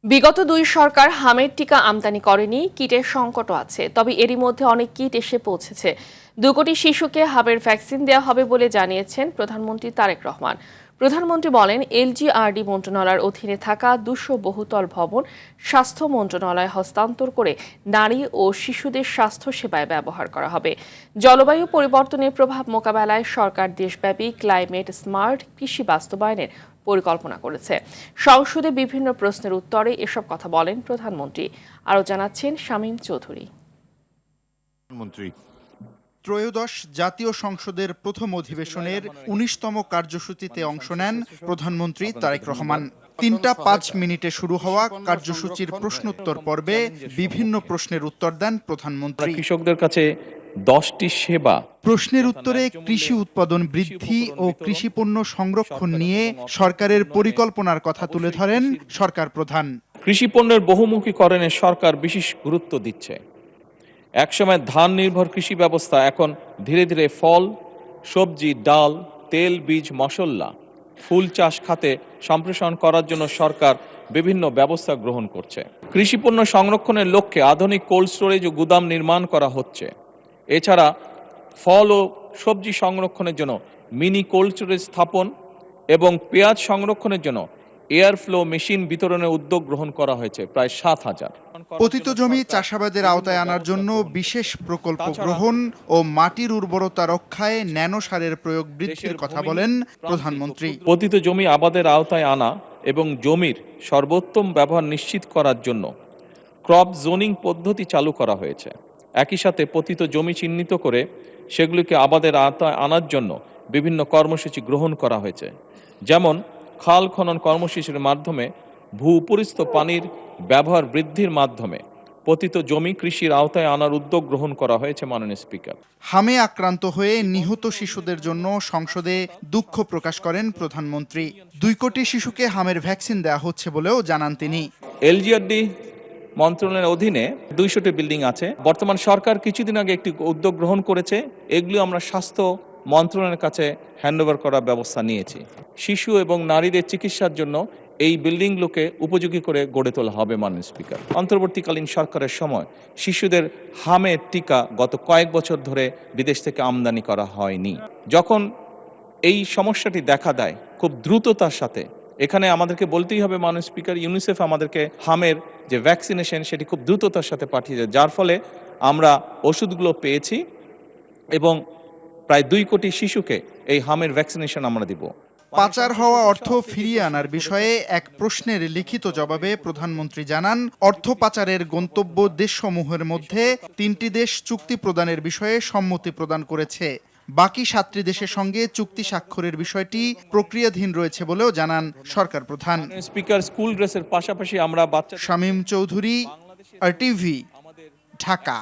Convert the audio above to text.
বিগত দুই সরকার হামের টিকা আমদানি করেনি, কিটের সংকটও আছে। তবে এরই মধ্যে অনেক কিট এসে পৌঁছেছে। 2 কোটি শিশুকে হামের ভ্যাকসিন দেওয়া হবে বলে জানিয়েছেন প্রধানমন্ত্রী তারেক রহমান। প্রধানমন্ত্রী বলেন, এলজিআরডি মন্ত্রণালয়ের অধীনে থাকা 200 বহুতল ভবন স্বাস্থ্য মন্ত্রণালয়ে হস্তান্তর করে নারী ও শিশুদের স্বাস্থ্য সেবায় ব্যবহার করা হবে। জলবায়ু পরিবর্তনের প্রভাব মোকাবেলায় সরকার দেশব্যাপী ক্লাইমেট স্মার্ট কৃষি বাস্তবায়নের পরিকল্পনা করেছে। সংসদে বিভিন্ন প্রশ্নের উত্তরে এসব কথা বলেন প্রধানমন্ত্রী। আরও জানাচ্ছেন শামীম চৌধুরী। ত্রয়োদশ জাতীয় সংসদের প্রথম অধিবেশনের 19তম কার্যসূচিতে অংশ নেন প্রধানমন্ত্রী তারেক রহমান। 3টা 5 মিনিটে শুরু হওয়া কার্যসূচির প্রশ্নোত্তর পর্বে বিভিন্ন প্রশ্নের উত্তর দেন প্রধানমন্ত্রী। কৃষকদের কাছে 10টি সেবা। প্রশ্নের উত্তরে কৃষি উৎপাদন বৃদ্ধি ও কৃষিপণ্য সংরক্ষণ নিয়ে সরকারের পরিকল্পনার কথা তুলে ধরেন সরকার প্রধান। কৃষিপণ্যের বহুমুখীকরণে সরকার বিশেষ গুরুত্ব দিচ্ছে। একসময় ধান নির্ভর কৃষি ব্যবস্থা এখন ধীরে ধীরে ফল, সবজি, ডাল, তেল, বীজ, মশলা, ফুল চাষ খাতে সম্প্রসারণ করার জন্য সরকার বিভিন্ন ব্যবস্থা গ্রহণ করছে। কৃষিপণ্য সংরক্ষণের লক্ষ্যে আধুনিক কোল্ড স্টোরেজ ও গুদাম নির্মাণ করা হচ্ছে। এছাড়া ফল ও সবজি সংরক্ষণের জন্য মিনি কোল্ড স্টোরেজ স্থাপন এবং পেঁয়াজ সংরক্ষণের জন্য এয়ার ফ্লো মেশিন বিতরণের উদ্যোগ গ্রহণ করা হয়েছে প্রায় 7,000। পতিত জমি চাষাবাদের আওতায় আনার জন্য বিশেষ প্রকল্প গ্রহণ ও মাটির উর্বরতা রক্ষায় ন্যানো সারের প্রয়োগ বৃদ্ধির কথা বলেন প্রধানমন্ত্রী। পতিত জমি আবাদের আওতায় আনা এবং জমির সর্বোত্তম ব্যবহার নিশ্চিত করার জন্য ক্রপ জোনিং পদ্ধতি চালু করা হয়েছে। একই সাথে পতিত জমি চিহ্নিত করে সেগুলিকে আবাদের আওতায় আনার জন্য বিভিন্ন কর্মসূচি গ্রহণ করা হয়েছে। যেমন খাল খনন কর্মসূচির মাধ্যমে ভূ-উপরিস্থ পানির ব্যবহার বৃদ্ধির মাধ্যমে পতিত জমি কৃষির আওতায় আনার উদ্যোগ গ্রহণ করা হয়েছে। মাননীয় স্পিকার, হামে আক্রান্ত হয়ে নিহত শিশুদের জন্য সংসদে দুঃখ প্রকাশ করেন প্রধানমন্ত্রী। 2 কোটি শিশুকে হামের ভ্যাকসিন দেওয়া হচ্ছে বলেও জানান তিনি। এলজিআরডি মন্ত্রণালয়ের অধীনে 200টি বিল্ডিং আছে। বর্তমান সরকার কিছুদিন আগে একটি উদ্যোগ গ্রহণ করেছে। এগুলো আমরা স্বাস্থ্য মন্ত্রণালয়ের কাছে হ্যান্ডওভার করার ব্যবস্থা নিয়েছি। শিশু এবং নারীদের চিকিৎসার জন্য এই বিল্ডিংগুলোকে উপযোগী করে গড়ে তোলা হবে। মাননীয় স্পিকার, অন্তর্বর্তীকালীন সরকারের সময় শিশুদের হামের টিকা গত কয়েক বছর ধরে বিদেশ থেকে আমদানি করা হয়নি। যখন এই সমস্যাটি দেখা দেয় খুব দ্রুততার সাথে, এখানে আমাদেরকে বলতেই হবে মাননীয় স্পিকার, ইউনিসেফ আমাদেরকে হামের যে ভ্যাকসিনেশন সেটি খুব দ্রুততার সাথে পাঠিয়েছে, যার ফলে আমরা ওষুধগুলো পেয়েছি এবং প্রায় 2 কোটি শিশুকে এই হামের ভ্যাকসিনেশন আমরা দিব। পাচার হওয়া অর্থ ফিরিয়ে আনার বিষয়ে এক প্রশ্নের লিখিত জবাবে প্রধানমন্ত্রী জানান, অর্থ পাচারের গন্তব্য দেশসমূহের মধ্যে 3টি দেশ চুক্তি প্রদানের বিষয়ে সম্মতি প্রদান করেছে। বাকি 7টি দেশের সঙ্গে চুক্তি স্বাক্ষরের বিষয়টি প্রক্রিয়াধীন রয়েছে বলেও জানান সরকার প্রধান। স্পিকার, স্কুল ড্রেসের পাশাপাশি আমরা শামীম চৌধুরী, RTV, ঢাকা।